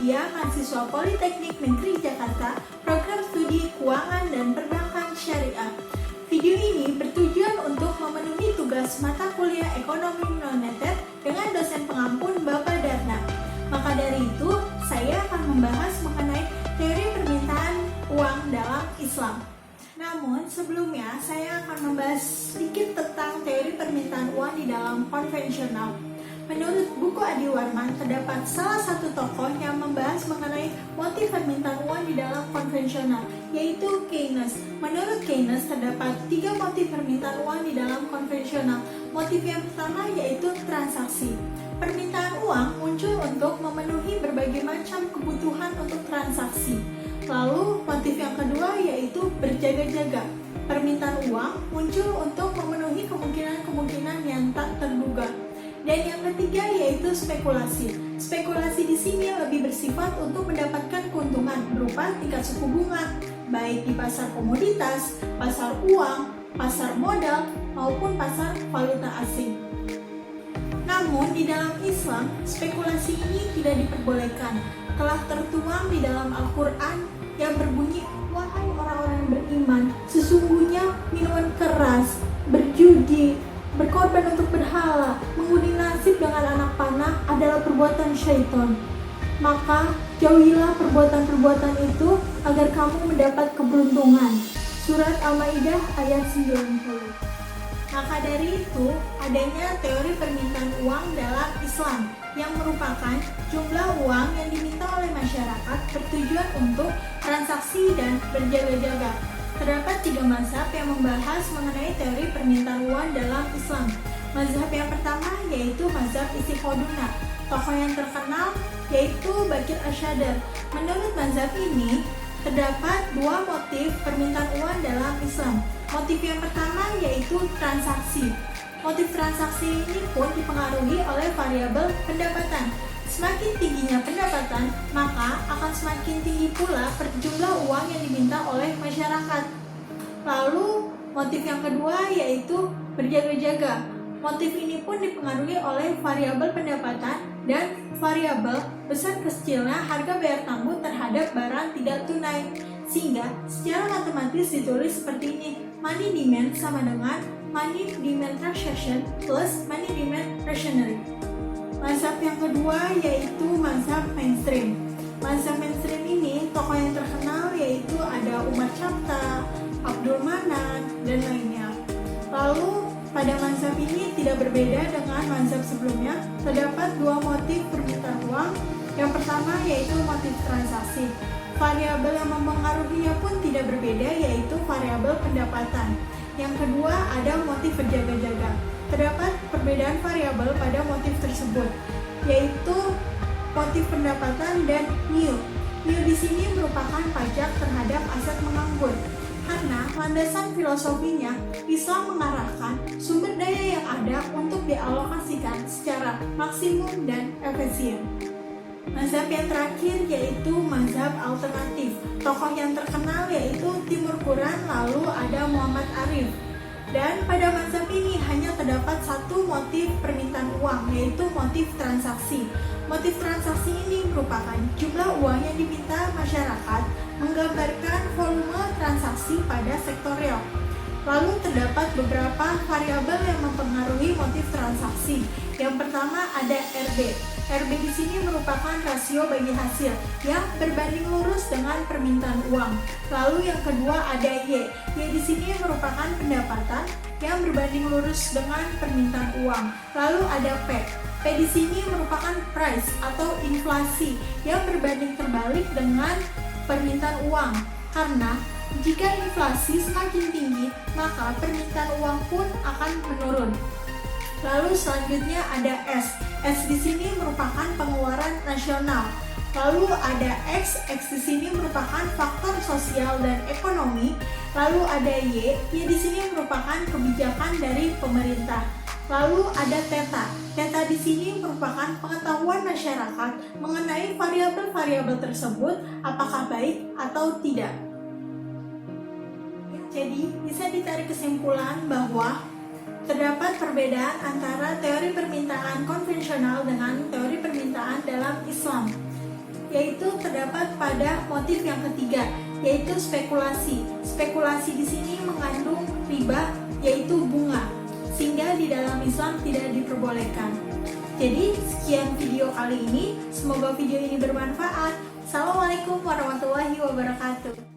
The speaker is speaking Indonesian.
Widya, mahasiswa Politeknik Negeri Jakarta, program studi Keuangan dan Perbankan Syariah. Video ini bertujuan untuk memenuhi tugas mata kuliah Ekonomi Moneter dengan dosen pengampun Bapak Darna. Maka dari itu, saya akan membahas mengenai teori permintaan uang dalam Islam. Namun, sebelumnya saya akan membahas sedikit tentang teori permintaan uang di dalam konvensional. Menurut buku Adi Warman, terdapat salah satu tokoh yang membahas mengenai motif permintaan uang di dalam konvensional, yaitu Keynes. Menurut Keynes, terdapat 3 motif permintaan uang di dalam konvensional. Motif yang pertama yaitu transaksi. Permintaan uang muncul untuk memenuhi berbagai macam kebutuhan untuk transaksi. Lalu, motif yang kedua yaitu berjaga-jaga. Permintaan uang muncul untuk memenuhi kemungkinan-kemungkinan yang tak terduga. Dan yang ketiga yaitu spekulasi. Spekulasi di sini lebih bersifat untuk mendapatkan keuntungan berupa tingkat suku bunga, baik di pasar komoditas, pasar uang, pasar modal, maupun pasar valuta asing. Namun di dalam Islam, spekulasi ini tidak diperbolehkan. Telah tertuang di dalam Al-Quran yang berbunyi, "Wahai orang-orang yang beriman, sesungguhnya minuman keras, berjudi, berkorban untuk berhala, mengundi nasib dengan anak panah adalah perbuatan syaitan. Maka jauhilah perbuatan-perbuatan itu agar kamu mendapat keberuntungan." Surat Al-Maidah ayat 90. Maka dari itu, adanya teori permintaan uang dalam Islam yang merupakan jumlah uang yang diminta oleh masyarakat bertujuan untuk transaksi dan berjaga-jaga. Terdapat 3 mazhab yang membahas mengenai teori permintaan uang dalam Islam. Mazhab yang pertama yaitu mazhab Istiqoduna. Tokoh yang terkenal yaitu Bakir Asyadar. Menurut mazhab ini, terdapat 2 motif permintaan uang dalam Islam. Motif yang pertama yaitu transaksi. Motif transaksi ini pun dipengaruhi oleh variabel pendapatan. Semakin tingginya pendapatan, maka akan semakin tinggi pula jumlah uang yang diminta oleh masyarakat. Lalu, motif yang kedua yaitu berjaga-jaga. Motif ini pun dipengaruhi oleh variabel pendapatan dan variabel besar kecilnya harga bayar tamu terhadap barang tidak tunai. Sehingga secara matematis ditulis seperti ini, money demand sama dengan money demand transaction plus money demand rationally. Mazhab yang kedua yaitu mazhab mainstream. Mazhab mainstream ini tokoh yang terkenal yaitu ada Umar Chapta, Abdul Manan, dan lainnya. Lalu pada mazhab ini tidak berbeda dengan mazhab sebelumnya. Terdapat 2 motif permintaan uang. Yang pertama yaitu motif transaksi. Variabel yang mempengaruhinya pun tidak berbeda yaitu variabel pendapatan. Yang kedua ada motif berjaga-jaga. Terdapat perbedaan variabel pada motif tersebut, yaitu motif pendapatan dan yield. Yield di sini merupakan pajak terhadap aset menganggur. Karena landasan filosofinya, Islam mengarahkan sumber daya yang ada untuk dialokasikan secara maksimum dan efisien. Mazhab yang terakhir yaitu mazhab alternatif. Tokoh yang terkenal yaitu Timur Quran, lalu ada Muhammad Arif. Dan pada mazhab ini hanya terdapat 1 motif permintaan uang, yaitu motif transaksi. Motif transaksi ini merupakan jumlah uang yang diminta masyarakat menggambarkan volume transaksi pada sektor real. Lalu terdapat beberapa variabel yang mempengaruhi motif transaksi. Yang pertama ada RB. RB di sini merupakan rasio bagi hasil yang berbanding lurus dengan permintaan uang. Lalu yang kedua ada Y. Y di sini merupakan pendapatan yang berbanding lurus dengan permintaan uang. Lalu ada P. P di sini merupakan price atau inflasi yang berbanding terbalik dengan permintaan uang. Karena jika inflasi semakin tinggi, maka permintaan uang pun akan menurun. Lalu selanjutnya ada S. S di sini merupakan pengeluaran nasional. Lalu ada X. X di sini merupakan faktor sosial dan ekonomi. Lalu ada Y. Y di sini merupakan kebijakan dari pemerintah. Lalu ada Theta. Theta di sini merupakan pengetahuan masyarakat mengenai variabel-variabel tersebut apakah baik atau tidak. Jadi, bisa ditarik kesimpulan bahwa terdapat perbedaan antara teori permintaan konvensional dengan teori permintaan dalam Islam. yaitu terdapat pada motif yang ketiga, yaitu spekulasi. Spekulasi di sini mengandung riba, yaitu bunga, sehingga di dalam Islam tidak diperbolehkan. Jadi, sekian video kali ini. Semoga video ini bermanfaat. Assalamualaikum warahmatullahi wabarakatuh.